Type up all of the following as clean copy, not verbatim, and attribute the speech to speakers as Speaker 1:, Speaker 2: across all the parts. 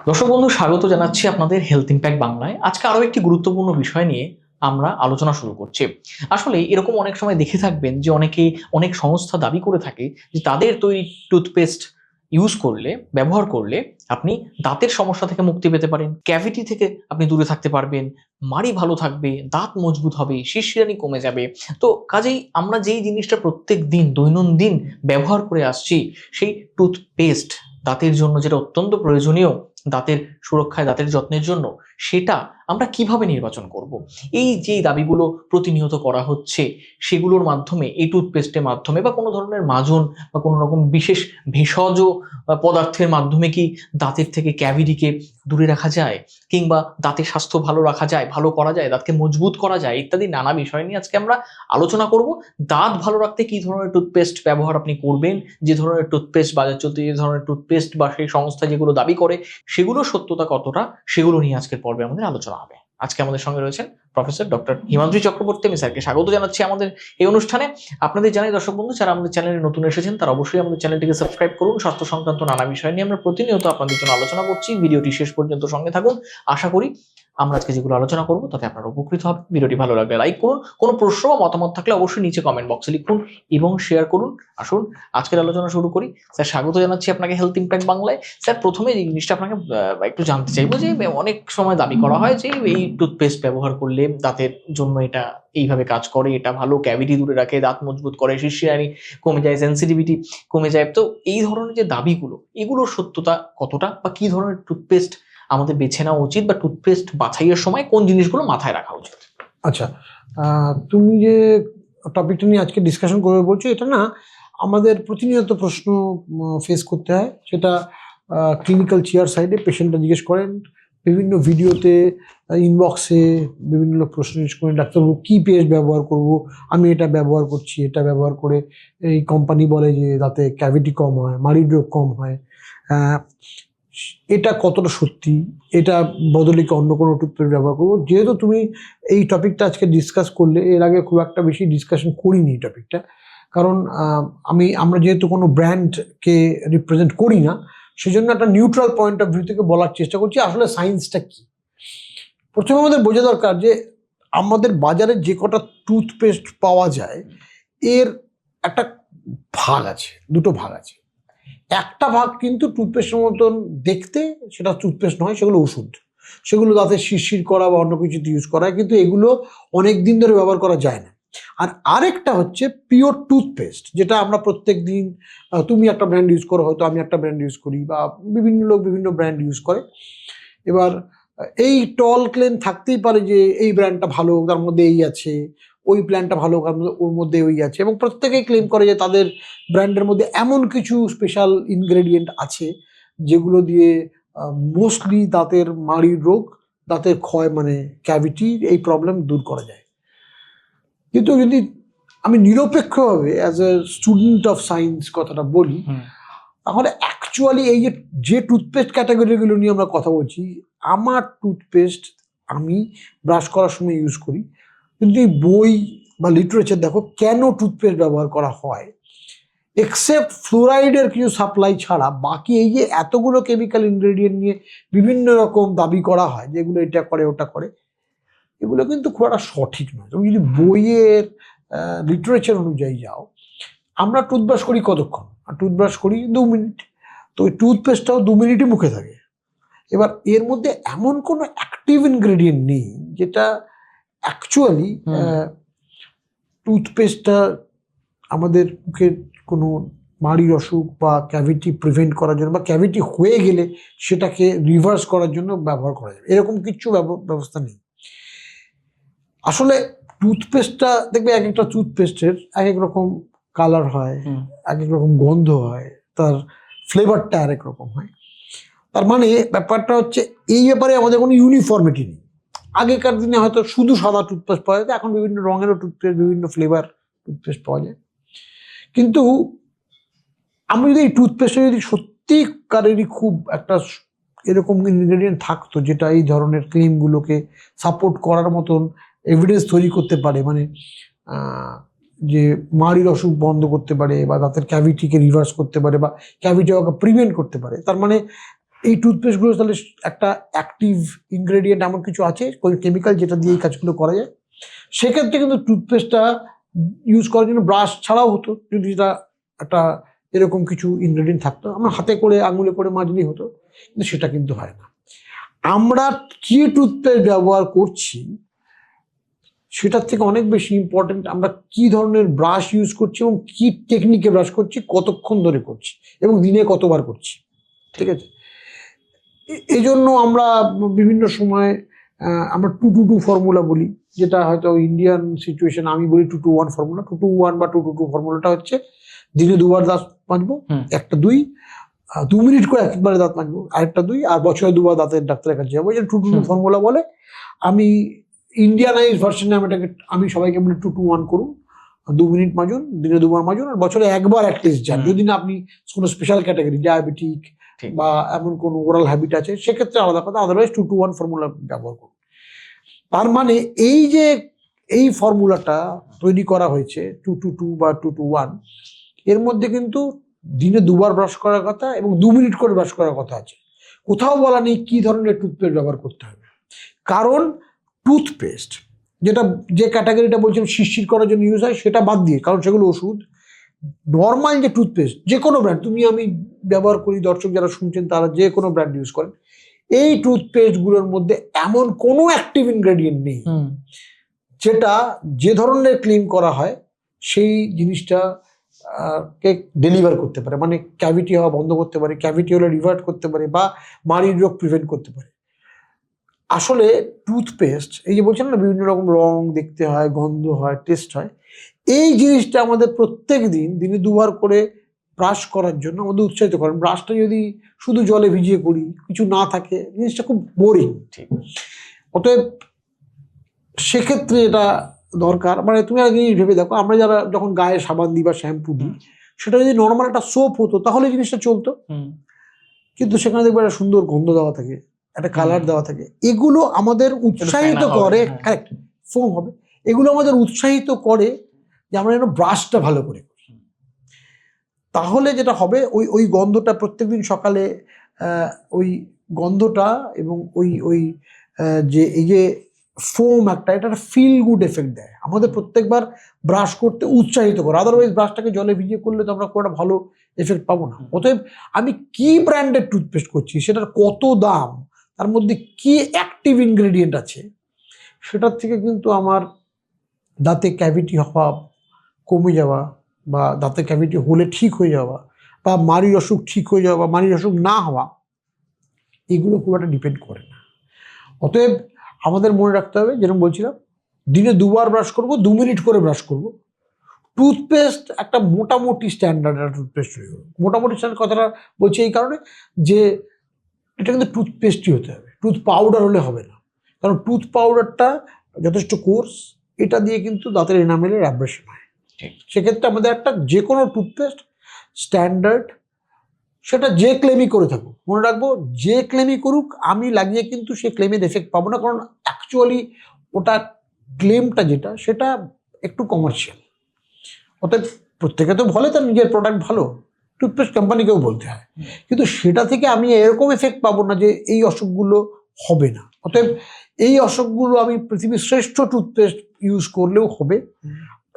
Speaker 1: দর্শক বন্ধু, স্বাগত জানাচ্ছি আপনাদের হেলথ ইম্প্যাক্ট বাংলায়। আজকে আরো একটি গুরুত্বপূর্ণ বিষয় নিয়ে আমরা আলোচনা শুরু করছি। আসলে এরকম অনেক সময় দেখে থাকবেন যে অনেক সংস্থা দাবি করে থাকে যে তাদের তৈরি টুথপেস্ট ব্যবহার করলে আপনি দাঁতের সমস্যা থেকে মুক্তি পেতে পারেন, ক্যাভিটি থেকে আপনি দূরে থাকতে পারবেন, মাড়ি ভালো থাকবে, দাঁত মজবুত হবে, শিরশিরানি কমে যাবে। তো কাজেই আমরা যেই জিনিসটা প্রত্যেকদিন দৈনন্দিন ব্যবহার করে আসছি, সেই টুথপেস্ট দাঁতের জন্য যেটা অত্যন্ত প্রয়োজনীয়, দাঁতের সুরক্ষায়, দাঁতের যত্নের জন্য, সেটা আমরা কিভাবে নির্বাচন করব? এই যে দাবিগুলো প্রতিনিয়ত করা হচ্ছে, সেগুলোর মাধ্যমে, এই টুথপেস্টের মাধ্যমে বা কোনো ধরনের মাজন বা কোনো রকম বিশেষ ভেষজ পদার্থের মাধ্যমে কি দাঁতের থেকে ক্যাভিটিকে দূরে রাখা যায়, কিংবা দাঁতের স্বাস্থ্য ভালো রাখা যায়, ভালো করা যায়, দাঁতকে মজবুত করা যায়, ইত্যাদি নানা বিষয় নিয়ে আজকে আমরা আলোচনা করব। দাঁত ভালো রাখতে কি ধরনের টুথপেস্ট ব্যবহার আপনি করবেন, যে ধরনের টুথপেস্ট বাজার চলতে, যে ধরনের টুথপেস্ট বা সেই সংস্থা যেগুলো দাবি করে সেগুলোর সত্যতা কতটা, সেগুলো নিয়ে আজকের পর্বে আমাদের আলোচনা হবে। আজকে আমাদের সঙ্গে রয়েছেন প্রফেসর ডক্টর হিমাদ্রি চক্রবর্তী। আমি স্যারকে স্বাগত জানাচ্ছি আমাদের এই অনুষ্ঠানে। আপনাদের জানাই দর্শক বন্ধু, যারা আমাদের চ্যানেলে নতুন এসেছেন তারা অবশ্যই আমাদের চ্যানেলটিকে সাবস্ক্রাইব করুন। স্বাস্থ্য সংক্রান্ত নানা বিষয় নিয়ে আমরা প্রতিনিয়ত আপনাদের জন্য আলোচনা করছি। ভিডিওটি শেষ পর্যন্ত সঙ্গে থাকুন। আশা করি আমরা আজকে যেগুলো আলোচনা করবো তাতে আপনারা উপকৃত হবে। ভিডিওটি ভালো লাগলে লাইক করুন, কোনো প্রশ্ন বা মতামত থাকলে অবশ্যই নিচে কমেন্ট বক্সে লিখুন এবং শেয়ার করুন। আসুন আজকের আলোচনা শুরু করি। স্যার, স্বাগত জানাচ্ছি আপনাকে হেলথ ইম্প্যাক্ট বাংলায়। স্যার, প্রথমে এই জিনিসটা আপনাকে একটু জানতে চাইবো যে অনেক সময় দাবি করা হয় যে এই টুথপেস্ট ব্যবহার করলে দাঁতের জন্য এটা এইভাবে কাজ করে, এটা ভালো, ক্যাভিটি দূরে রাখে, দাঁত মজবুত করে, শিরশিরানি কমে যায়, সেন্সিটিভিটি কমে যায়। তো এই ধরনের যে দাবিগুলো, এগুলোর সত্যতা কতটা, বা কি ধরনের টুথপেস্ট আমাদের বেছে নেওয়া উচিত, বা টুথপেস্ট বাছাইয়ের সময় কোন জিনিসগুলো মাথায় রাখা উচিত?
Speaker 2: আচ্ছা, তুমি যে টপিকটা নিয়ে আজকে ডিসকাশন করবে বলছো, এটা না আমাদের প্রতিনিয়ত প্রশ্ন ফেস করতে হয়। সেটা ক্লিনিক্যাল চেয়ার সাইডে পেশেন্টরা জিজ্ঞেস করেন, বিভিন্ন ভিডিওতে, ইনবক্সে বিভিন্ন লোক প্রশ্ন জিজ্ঞেস করেন, ডাক্তারবাবু কী পেস্ট ব্যবহার করব, আমি এটা ব্যবহার করছি, এটা ব্যবহার করে এই কোম্পানি বলে যে তাতে ক্যাভিটি কম হয়, মাড়ির রোগ কম হয়। এটা কতটা সত্যি, এটা বদলে কি অন্য কোনো টুথপেস্ট ব্যবহার করবো? যেহেতু তুমি এই টপিকটা আজকে ডিসকাস করলে, এর আগে খুব একটা বেশি ডিসকাশন করিনি এই টপিকটা, কারণ আমরা যেহেতু কোনো ব্র্যান্ডকে রিপ্রেজেন্ট করি না, সেজন্য একটা নিউট্রাল পয়েন্ট অফ ভিউ থেকে বলার চেষ্টা করছি আসলে সায়েন্সটা কি। প্রথমে আমাদের বোঝা দরকার যে আমাদের বাজারে যে কটা টুথপেস্ট পাওয়া যায়, এর একটা ভাগ আছে, দুটো ভাগ আছে। একটা ভাগ কিন্তু টুথপেস্টের মতন দেখতে, সেটা টুথপেস্ট নয়, সেগুলো ওষুধ। সেগুলো দাঁতে শিরশির করা বা অন্য কিছুতে ইউজ করা হয়, কিন্তু এগুলো অনেক দিন ধরে ব্যবহার করা যায় না। আর আরেকটা হচ্ছে পিওর টুথপেস্ট, যেটা আমরা প্রত্যেক দিন, তুমি একটা ব্র্যান্ড ইউজ করো, হয়তো আমি একটা ব্র্যান্ড ইউজ করি, বা বিভিন্ন লোক বিভিন্ন ব্র্যান্ড ইউজ করে। এবার এই টল ক্লেম থাকতেই পারে যে এই ব্র্যান্ডটা ভালো, তার মধ্যে এই আছে, ওই প্ল্যানটা ভালো, ওর মধ্যে ওই আছে, এবং প্রত্যেকেই ক্লেম করে যে তাদের ব্র্যান্ডের মধ্যে এমন কিছু স্পেশাল ইনগ্রেডিয়েন্ট আছে যেগুলো দিয়ে মোস্টলি দাঁতের মাড়ির রোগ, দাঁতের ক্ষয় মানে ক্যাভিটির এই প্রবলেম দূর করা যায়। কিন্তু যদি আমি নিরপেক্ষভাবে as a student of science কথাটা বলি, তাহলে অ্যাকচুয়ালি এই যে টুথপেস্ট ক্যাটাগরিগুলো নিয়ে আমরা কথা বলছি, আমার টুথপেস্ট আমি ব্রাশ করার সময় ইউজ করি। কিন্তু এই বই বা লিটারেচার দেখো কেন টুথপেস্ট ব্যবহার করা হয়, এক্সেপ্ট ফ্লোরাইডের কিছু সাপ্লাই ছাড়া বাকি এই যে এতগুলো কেমিক্যাল ইনগ্রেডিয়েন্ট নিয়ে বিভিন্ন রকম দাবি করা হয় যেগুলো এটা করে ওটা করে, এগুলো কিন্তু খুব একটা সঠিক নয়। তুমি যদি বইয়ের লিটারেচার অনুযায়ী যাও, আমরা টুথব্রাশ করি কতক্ষণ? আর টুথব্রাশ করি 2 মিনিট। তো ওই টুথপেস্টটাও 2 মিনিটই মুখে থাকে। এবার এর মধ্যে এমন কোনো অ্যাক্টিভ ইনগ্রেডিয়েন্ট নেই যেটা অ্যাকচুয়ালি টুথপেস্টটা আমাদের মুখের কোনো মাড়ির অসুখ বা ক্যাভিটি প্রিভেন্ট করার জন্য, বা ক্যাভিটি হয়ে গেলে সেটাকে রিভার্স করার জন্য ব্যবহার করা যাবে, এরকম কিছু ব্যবস্থা নেই। আসলে টুথপেস্টটা দেখবে এক একটা টুথপেস্টের এক এক রকম কালার হয়, এক এক রকম গন্ধ হয়, তার ফ্লেভারটা আরেক রকম হয়। তার মানে ব্যাপারটা হচ্ছে এই ব্যাপারে আমাদের কোনো ইউনিফর্মিটি নেই। আগেকার দিনে হয়তো শুধু সাদা টুথপেস্ট পাওয়া যেত, এখন বিভিন্ন রঙেরও টুথপেস্ট, বিভিন্ন ফ্লেভার টুথপেস্ট পাওয়া যায়। কিন্তু আমি যদি এই টুথপেস্টে যদি সত্যিকারেরই খুব একটা এরকম ইনগ্রেডিয়েন্ট থাকতো যেটা এই ধরনের ক্লেমগুলোকে সাপোর্ট করার মতন এভিডেন্স তৈরি করতে পারে, মানে যে মাড়ির অসুখ বন্ধ করতে পারে, বা দাঁতের ক্যাভিটিকে রিভার্স করতে পারে, বা ক্যাভিটি ওকে প্রিভেন্ট করতে পারে, তার মানে এই টুথপেস্টগুলো তাহলে একটা অ্যাক্টিভ ইনগ্রেডিয়েন্ট এমন কিছু আছে, কোনো কেমিক্যাল যেটা দিয়ে এই কাজগুলো করা যায়। সেক্ষেত্রে কিন্তু টুথপেস্টটা ইউজ করার জন্য ব্রাশ ছাড়াও হতো, যদি এটা একটা এরকম কিছু ইনগ্রেডিয়েন্ট থাকতো, আমরা হাতে করে আঙুলে করে মাজলেই হতো, কিন্তু সেটা কিন্তু হয় না। আমরা কি টুথপেস্ট ব্যবহার করছি সেটার থেকে অনেক বেশি ইম্পর্টেন্ট আমরা কি ধরনের ব্রাশ ইউজ করছি এবং কি টেকনিকে ব্রাশ করছি, কতক্ষণ ধরে করছি এবং দিনে কতবার করছি। ঠিক আছে, এই জন্য আমরা বিভিন্ন সময় আমরা 2-2-2 ফর্মুলা বলি, যেটা হয়তো ইন্ডিয়ান সিচুয়েশন আমি বলি 2-2-1 ফর্মুলা। 2-2-1 বা 2-2-2 ফর্মুলাটা হচ্ছে দিনে 2বার দাঁত মাজবো, একটা 2 মিনিট করে একবারে দাঁত মাজবো, আরেকটা 2, আর বছরে 2বার দাঁতের ডাক্তারের কাছে যাবো। এটা 2-2-2 ফর্মুলা বলে। আমি ইন্ডিয়ানাইজ ভার্সনে আমি সবাইকে বলি 2-2-1 করুন, 2 মিনিট মাজুন, দিনে 2বার মাজুন, আর বছরে একবার অ্যাটলিস্ট যান। যদি না আপনি কোনো স্পেশাল ক্যাটাগরি, ডায়াবেটিক বা এমন কোনো ওরাল হ্যাবিট আছে, সেক্ষেত্রে আলাদা কথা, আদারওয়াইজ 2-2-1 ফর্মুলা ব্যবহার করুন। তার মানে এই ফর্মুলাটা তৈরি করা হয়েছে 2-2-2 বা 2-2-1, এর মধ্যে কিন্তু দিনে 2বার ব্রাশ করার কথা এবং 2 মিনিট করে ব্রাশ করার কথা আছে। কোথাও বলা নেই কি ধরনের টুথপেস্ট ব্যবহার করতে হবে। কারণ টুথপেস্ট যে ক্যাটাগরিটা বলছেন শিরশির করার জন্য ইউজ হয়, সেটা বাদ দিয়ে, কারণ সেগুলো ওষুধ। নর্মাল যে টুথপেস্ট, যে কোনো ব্র্যান্ড, তুমি আমি ব্যবহার করি, দর্শক যারা শুনছেন তারা যে কোনো ব্র্যান্ড ইউজ করেন, এই টুথপেস্টগুলোর মধ্যে এমন কোনো অ্যাক্টিভ ইনগ্রেডিয়েন্ট নেই যেটা যে ধরনের ক্লেম করা হয় সেই জিনিসটা কে ডেলিভার করতে পারে, মানে ক্যাভিটি হওয়া বন্ধ করতে পারে, ক্যাভিটি হলে রিভার্ট করতে পারে, বা মাড়ির রোগ প্রিভেন্ট করতে পারে। আসলে টুথপেস্ট, এই যে বলছেন না বিভিন্ন রকম রং দেখতে হয়, গন্ধ হয়, টেস্ট হয়, এই জিনিসটা আমাদের প্রত্যেক দিন দিনে 2বার করে ব্রাশ করার জন্য আমাদের উৎসাহিত করেন। ব্রাশটা যদি শুধু জলে ভিজিয়ে করি, কিছু না থাকে, জিনিসটা খুব বোরিং। ঠিক, অতএব সেক্ষেত্রে এটা দরকার। মানে তুমি একটা জিনিস ভেবে দেখো, আমরা যারা যখন গায়ে সাবান দিই বা শ্যাম্পু দিই, সেটা যদি নর্মাল একটা সোপ হতো তাহলে জিনিসটা চলতো, কিন্তু সেখানে দেখবে একটা সুন্দর গন্ধ দেওয়া থাকে, একটা কালার দেওয়া থাকে, এগুলো আমাদের উৎসাহিত করে, কারেক্ট, ফোম হবে, এগুলো আমাদের উৎসাহিত করে যে আমরা যেন ব্রাশটা ভালো করে করি। তাহলে যেটা হবে, ওই গন্ধটা প্রত্যেকদিন সকালে, ওই গন্ধটা এবং ওই যে এই যে ফোম এটা একটা ফিল গুড এফেক্ট দেয়, আমাদের প্রত্যেকবার ব্রাশ করতে উৎসাহিত করে। আদারওয়াইজ ব্রাশটাকে জলে ভিজিয়ে করলে তো আমরা খুব একটা ভালো এফেক্ট পাবো না। অতএব আমি কি ব্র্যান্ডের টুথপেস্ট করছি, সেটার কত দাম, তার মধ্যে কি অ্যাক্টিভ ইনগ্রেডিয়েন্ট আছে, সেটার থেকে কিন্তু আমার দাঁতে ক্যাভিটি হওয়া কমে যাওয়া, বা দাঁতে ক্যাভিটি হলে ঠিক হয়ে যাওয়া, বা মাড়ির অসুখ ঠিক হয়ে যাওয়া, বা মাড়ির অসুখ না হওয়া, এগুলো খুব একটা ডিপেন্ড করে না। অতএব আমাদের মনে রাখতে হবে, যেরকম বলছিলাম, দিনে 2বার ব্রাশ করব, 2 মিনিট করে ব্রাশ করব। টুথপেস্ট একটা মোটামুটি স্ট্যান্ডার্ড একটা টুথপেস্ট তৈরি করবো। মোটামুটি স্ট্যান্ডার্ড কথাটা বলছি এই কারণে যে এটা কিন্তু টুথপেস্টই হতে হবে, টুথ পাউডার হলে হবে না। কারণ টুথ পাউডারটা যথেষ্ট কোর্স, এটা দিয়ে কিন্তু দাঁতের এনামেলের অ্যাব্রেশন হয়। সেক্ষেত্রে আমাদের একটা যে কোনো টুথপেস্ট স্ট্যান্ডার্ড, সেটা যে ক্লেমই করে থাকুক, মনে রাখবো যে ক্লেমই করুক, আমি লাগিয়ে কিন্তু সেই ক্লেমের এফেক্ট পাবো না, কারণ অ্যাকচুয়ালি ওটা ক্লেমটা যেটা, সেটা একটু কমার্শিয়াল। অর্থাৎ প্রত্যেকে তো বলে তার নিজের প্রোডাক্ট ভালো, টুথপেস্ট কোম্পানিকেও বলতে হয়, কিন্তু সেটা থেকে আমি এরকম এফেক্ট পাবো না যে এই অসুখগুলো হবে না। অতএব এই অসুখগুলো আমি পৃথিবীর শ্রেষ্ঠ টুথপেস্ট ইউজ করলেও হবে।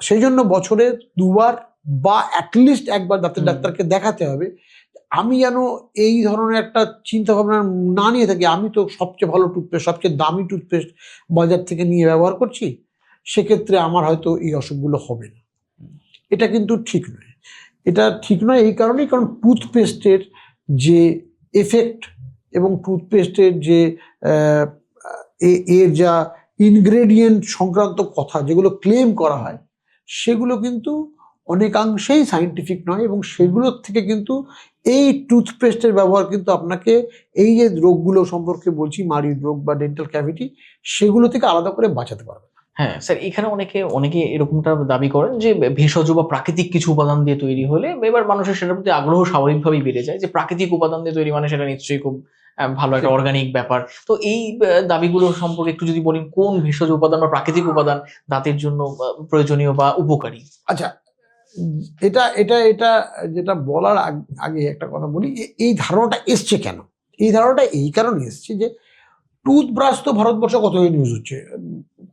Speaker 2: সেই জন্য বছরে 2বার বা অ্যাটলিস্ট একবার দাঁতের ডাক্তারকে দেখাতে হবে। আমি যেন এই ধরনের একটা চিন্তা ভাবনা না নিয়ে থাকি, আমি তো সবচেয়ে ভালো টুথপেস্ট, সবচেয়ে দামি টুথপেস্ট বাজার থেকে নিয়ে ব্যবহার করছি, সেক্ষেত্রে আমার হয়তো এই অসুখগুলো হবে না। এটা কিন্তু ঠিক নয়। এটা ঠিক নয় এই কারণেই, কারণ টুথপেস্টের যে এফেক্ট এবং টুথপেস্টের যে এর যা ইনগ্রেডিয়েন্ট সংক্রান্ত কথা যেগুলো ক্লেম করা হয়, সেগুলো কিন্তু অনেকাংশেই সায়েন্টিফিক নয়, এবং সেগুলোর থেকে কিন্তু এই টুথপেস্টের ব্যবহার কিন্তু আপনাকে এই যে রোগগুলো সম্পর্কে বলছি, মাড়ির রোগ বা ডেন্টাল ক্যাভিটি, সেগুলো থেকে আলাদা করে বাঁচাতে পারবে।
Speaker 1: হ্যাঁ স্যার, এখানে অনেকে এরকমটা দাবি করেন যে ভেষজ বা প্রাকৃতিক কিছু উপাদান দিয়ে তৈরি হলে এবার মানুষের সেটার প্রতি আগ্রহ স্বাভাবিকভাবেই বেড়ে যায়, যে প্রাকৃতিক উপাদান দিয়ে তৈরি মানে সেটা নিশ্চয়ই খুব ভালো একটা অর্গানিক ব্যাপার। তো এই দাবিগুলো সম্পর্কে একটু যদি বলেন, কোন ভেষজ উপাদান বা প্রাকৃতিক উপাদান দাঁতের জন্য প্রয়োজনীয় বা উপকারী?
Speaker 2: আচ্ছা, এটা এটা এটা যেটা বলার আগে একটা কথা বলি, এই ধারণাটা এসছে কেন? এই ধারণাটা এই কারণে এসছে যে টুথব্রাশ তো ভারতবর্ষে কতদিন ইউজ হচ্ছে,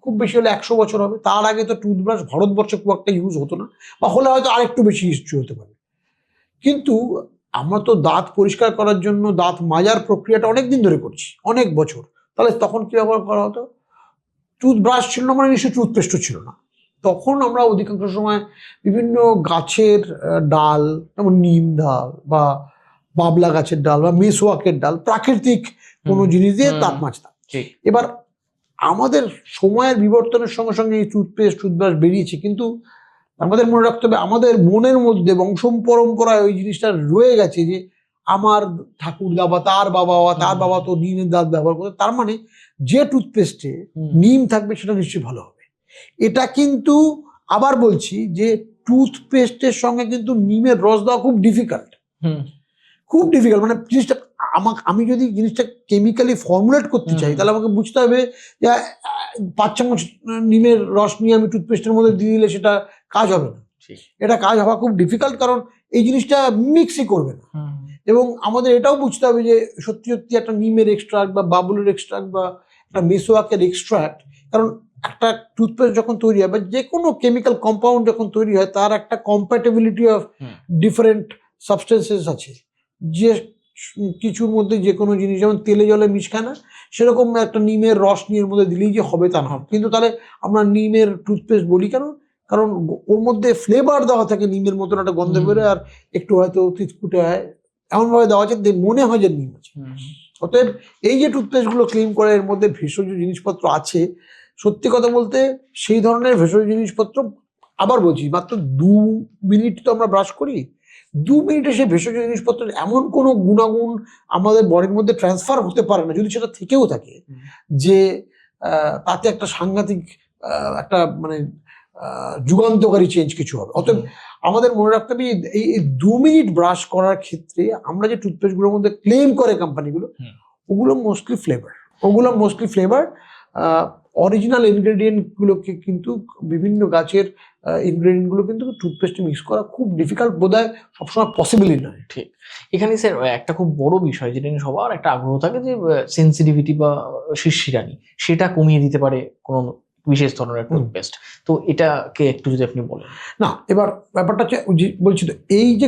Speaker 2: খুব বেশি হলে 100 বছর হবে। তার আগে তো টুথব্রাশ ভারতবর্ষে খুব একটা ইউজ হতো না, বা হলে হয়তো আরেকটু বেশি হিস্ট্রি হতে পারে। কিন্তু আমরা তো দাঁত পরিষ্কার করার জন্য দাঁত মাজার প্রক্রিয়াটা অনেক দিন ধরে করছি, অনেক বছর। তাহলে তখন কি ব্যবহার করা হতো? টুথব্রাশ ছিল না মানে নিশ্চয়ই টুথপেস্টও ছিল না। তখন আমরা অধিকাংশ সময় বিভিন্ন গাছের ডাল, যেমন নিম ডাল বা বাবলা গাছের ডাল বা মেসোয়াকের ডাল, প্রাকৃতিক কোনো জিনিস দিয়ে দাঁত মাজতাম। এবার আমাদের সময়ের বিবর্তনের সঙ্গে সঙ্গে এই টুথপেস্ট টুথব্রাশ বেরিয়েছে, কিন্তু আমাদের মনে রাখতে হবে আমাদের মনের মধ্যে বংশ পরম্পরায় ওই জিনিসটা রয়ে গেছে যে আমার ঠাকুরদা বা তার বাবা বা তার বাবা তো নিমের দাঁত ব্যবহার করতো, তার মানে যে টুথপেস্টে নিম থাকবে সেটা নিশ্চয়ই ভালো হবে। এটা কিন্তু আবার বলছি যে টুথপেস্টের সঙ্গে কিন্তু নিমের রস দেওয়া খুব ডিফিকাল্ট, খুব ডিফিকাল্ট। মানে জিনিসটা আমি যদি জিনিসটা কেমিক্যালি ফর্মুলেট করতে চাই তাহলে আমাকে বুঝতে হবে যে 5 চামচ নিমের রস নিয়ে আমি টুথপেস্টের মধ্যে দিয়ে দিলে সেটা কাজ হবে না। এটা কাজ হওয়া খুব ডিফিকাল্ট, কারণ এই জিনিসটা মিক্সই করবে না। এবং আমাদের এটাও বুঝতে হবে যে সত্যি সত্যি একটা নিমের এক্সট্রাক্ট বা বাবুলের এক্সট্রাক্ট বা একটা মেসোয়াকের এক্সট্রাক্ট, কারণ একটা টুথপেস্ট যখন তৈরি হয় বা যে কোনো কেমিক্যাল কম্পাউন্ড যখন তৈরি হয় তার একটা কম্প্যাটেবিলিটি অফ ডিফারেন্ট সাবস্টেন্সেস আছে। যে কিছুর মধ্যে যে কোনো জিনিস যেমন তেলে জলে মিশখায় না, সেরকম একটা নিমের রস নিয়ে মধ্যে দিলেই যে হবে তা না। কিন্তু তাহলে আমরা নিমের টুথপেস্ট বলি কেন? কারণ ওর মধ্যে ফ্লেভার দেওয়া থাকে, নিমের মতন একটা গন্ধ বেরোয় আর একটু হয়তো তিতকুটে হয়, এমনভাবে দেওয়া আছে মনে হয় যে নিম আছে। অতএব এই যে টুথপেস্টগুলো ক্লিন করে এর মধ্যে ভেষজ জিনিসপত্র আছে, সত্যি কথা বলতে সেই ধরনের ভেষজ জিনিসপত্র, আবার বলছি মাত্র 2 মিনিট তো আমরা ব্রাশ করি, 2 মিনিটে সেই ভেষজ জিনিসপত্রের এমন কোনো গুণাগুণ আমাদের বডির মধ্যে ট্রান্সফার হতে পারে না, যদি সেটা থেকেও থাকে, যে তাতে একটা সাংঘাতিক একটা মানে যুগান্তকারী চেঞ্জ কিছু হবে। অতএব আমাদের মনে রাখতে হবে এই 2 মিনিট ব্রাশ করার ক্ষেত্রে আমরা যে টুথপেস্টগুলোর মধ্যে ক্লেম করে কোম্পানিগুলো, ওগুলো মোস্টলি ফ্লেভার। অরিজিনাল ইনগ্রেডিয়েন্টগুলোকে কিন্তু বিভিন্ন গাছের ইনগ্রেডিয়েন্টগুলো কিন্তু টুথপেস্টে মিক্স করা খুব ডিফিকাল্ট, বোধহয় সবসময় পসিবলই নয়।
Speaker 1: ঠিক। এখানে স্যার একটা খুব বড় বিষয় যেটা নিয়ে সবার একটা আগ্রহ থাকে যে সেন্সিটিভিটি বা শিরশিরানি, সেটা কমিয়ে দিতে পারে কোনো বিশেষ ধরনের টুথপেস্ট। তো এটাকে একটু যদি আপনি বলেন।
Speaker 2: না, এবার ব্যাপারটা হচ্ছে বলছি তো, এই যে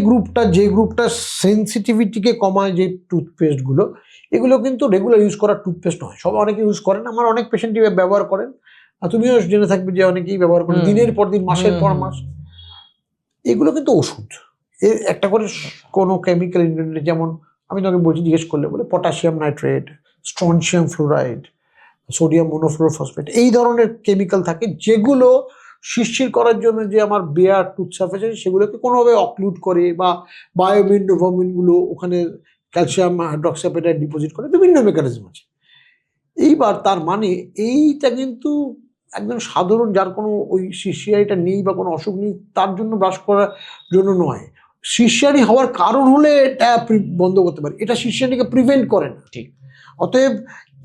Speaker 2: গ্রুপটা সেন্সিটিভিটিকে কমায় যে টুথপেস্টগুলো, এগুলো কিন্তু রেগুলার ইউজ করার টুথপেস্ট নয়। অনেকে ইউজ করেন, আমার অনেক পেশেন্টই ব্যবহার করেন, আর তুমিও জেনে থাকবে যে অনেকেই ব্যবহার করেন দিনের পর দিন, মাসের পর মাস। এগুলো কিন্তু ওষুধ। এর একটা করে কোনো কেমিক্যাল ইনগ্রেডিয়েন্ট, যেমন আমি তোমাকে বলছি, জিজ্ঞেস করলে বলে potassium nitrate, strontium fluoride, sodium monofluorophosphate, এই ধরনের কেমিক্যাল থাকে যেগুলো শিরশির করার জন্য যে আমার বেয়ার টুথ সারফেস আছে সেগুলোকে কোনোভাবে অক্লুড করে, বা বায়োমিন নোভামিনগুলো ওখানে ক্যালসিয়াম হাইড্রক্সাপেটাইট ডিপোজিট করে, বিভিন্ন মেকানিজম আছে। এইবার তার মানে এইটা কিন্তু একদম সাধারণ যার কোনো ওই শিরশিরানিটা নেই বা কোনো অসুখ নেই তার জন্য ব্রাশ করার জন্য নয়। শিরশিরানি হওয়ার কারণ হলে এটা বন্ধ করতে পারে, এটা শিরশিরানিকে প্রিভেন্ট করে না।
Speaker 1: ঠিক।
Speaker 2: অতএব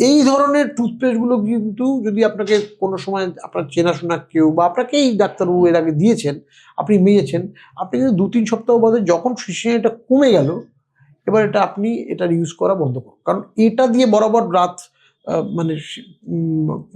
Speaker 2: এই ধরনের টুথপেস্টগুলো কিন্তু যদি আপনাকে কোনো সময় আপনার চেনাশোনা কেউ বা আপনাকেই ডাক্তারবাবু এর আগে দিয়েছেন, আপনি মেয়েছেন, আপনি কিন্তু 2-3 সপ্তাহ বাদে যখন শিরশিরানিটা কমে গেল, এবার আপনি এটার ইউজ করা বন্ধ করুন। কারণ এটা দিয়ে বরাবর রাত মানে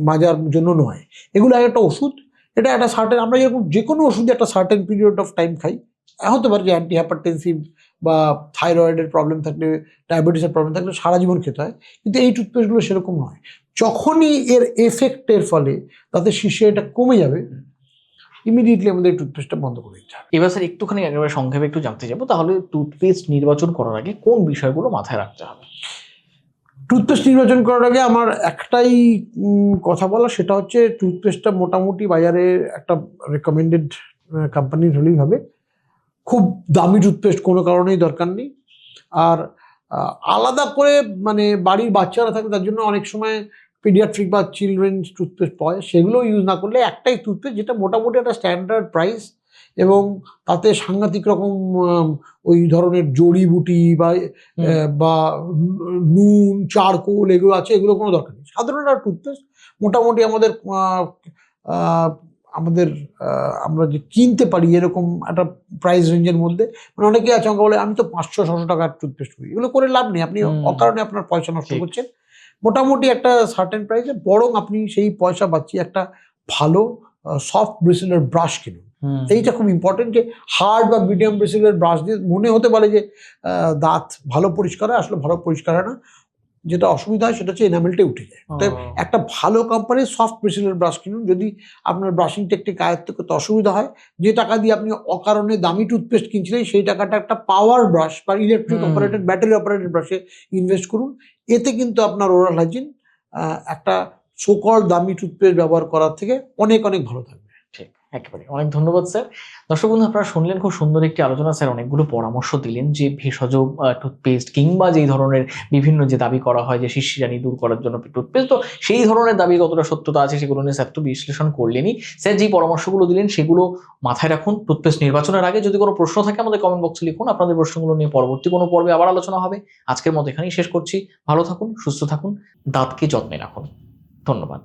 Speaker 2: মাজার জন্য নয়, এগুলো একটা ওষুধ। এটা একটা সার্টেন, আমরা যেরকম যে কোনো ওষুধে একটা সার্টেন পিরিয়ড অফ টাইম খাই, হতে পারে যে অ্যান্টি হাইপারটেনসিভ বা থাইরয়েডের প্রবলেম থাকলে, ডায়াবেটিসের প্রবলেম থাকলে সারা জীবন খেতে হয়, কিন্তু এই টুথপেস্টগুলো সেরকম নয়। যখনই এর এফেক্টের ফলে তাতে শিরশিরানিটা কমে যাবে, ইমিডিয়েটলি আমাদের টুথপেস্টটা বন্ধ করে দিতে হবে।
Speaker 1: এবার স্যার একটুখানি একেবারে সংক্ষেপে একটু জানতে যাবো, তাহলে টুথপেস্ট নির্বাচন করার আগে কোন বিষয়গুলো মাথায় রাখতে হবে?
Speaker 2: টুথপেস্ট নির্বাচন করার আগে আমার একটাই কথা বলা, সেটা হচ্ছে টুথপেস্টটা মোটামুটি বাজারে একটা রেকমেন্ডেড কোম্পানির হলেই হবে। খুব দামি টুথপেস্ট কোনো কারণেই দরকার নেই। আর আলাদা করে মানে বাড়ির বাচ্চারা থাকে তার জন্য অনেক সময় পিডিয়াট্রিক বা চিলড্রেন্স টুথপেস্ট পাওয়া যায়, সেগুলো ইউজ না করলে একটাই টুথপেস্ট যেটা মোটামুটি একটা স্ট্যান্ডার্ড প্রাইস, এবং তাতে সাংঘাতিক রকম ওই ধরনের জড়িবুটি বা নুন চারকোল এগুলো আছে, এগুলো কোনো দরকার নেই। সাধারণ একটা টুথপেস্ট মোটামুটি আমাদের আমাদের আমরা যে কিনতে পারি এরকম একটা প্রাইস রেঞ্জের মধ্যে, মানে অনেকে আছে আমাকে বলে আমি তো 500-600 টাকার টুথপেস্ট করি, এগুলো করে লাভ নেই, আপনি অকারণে আপনার পয়সা নষ্ট
Speaker 1: ঠিক।
Speaker 2: করছেন। মোটামুটি একটা সার্টেন প্রাইসে বরং আপনি সেই পয়সা বাঁচিয়ে একটা ভালো সফট ব্রিসেলের ব্রাশ কিনুন। এইটা খুব ইম্পর্টেন্ট, যে হার্ড বা মিডিয়াম ব্রিসেলের ব্রাশ দিয়ে মনে হতে পারে যে দাঁত ভালো পরিষ্কার হয়, আসলে ভালো পরিষ্কার হয় না। যেটা অসুবিধা হয় সেটা হচ্ছে এনামেলটা উঠে যায়। তাই একটা ভালো কোম্পানির সফট ব্রিসেলের ব্রাশ কিনুন। যদি আপনার ব্রাশিং টেকনিক আয়ত্ত করতে অসুবিধা হয়, যে টাকা দিয়ে আপনি অকারণে দামি টুথপেস্ট কিনছিলেন সেই টাকাটা একটা পাওয়ার ব্রাশ বা ইলেকট্রিক অপারেটেড ব্যাটারি অপারেটেড ব্রাশে ইনভেস্ট করুন। এতে কিন্তু আপনার ওরাল হাইজিন একটা সোকল দামি টুথপেস্ট ব্যবহার করার থেকে অনেক অনেক ভালো থাকবে।
Speaker 1: ঠিক, একেবারে অনেক ধন্যবাদ স্যার। দর্শক বন্ধু, আপনারা শুনলেন খুব সুন্দর একটি আলোচনা। স্যার অনেকগুলো পরামর্শ দিলেন যে ভেষজ টুথপেস্ট কিংবা যেই ধরনের বিভিন্ন যে দাবি করা হয় যে শিরশিরানি দূর করার জন্য টুথপেস্ট, তো সেই ধরনের দাবি কতটা সত্যতা আছে সেগুলো নিয়ে স্যার তো বিশ্লেষণ করলেনই। স্যার যেই পরামর্শগুলো দিলেন সেগুলো মাথায় রাখুন টুথপেস্ট নির্বাচনের আগে। যদি কোনো প্রশ্ন থাকে আমাদের কমেন্ট বক্সে লিখুন, আপনাদের প্রশ্নগুলো নিয়ে পরবর্তী কোনো পর্বে আবার আলোচনা হবে। আজকের মতো এখানেই শেষ করছি। ভালো থাকুন, সুস্থ থাকুন, দাঁতকে যত্নে রাখুন। ধন্যবাদ।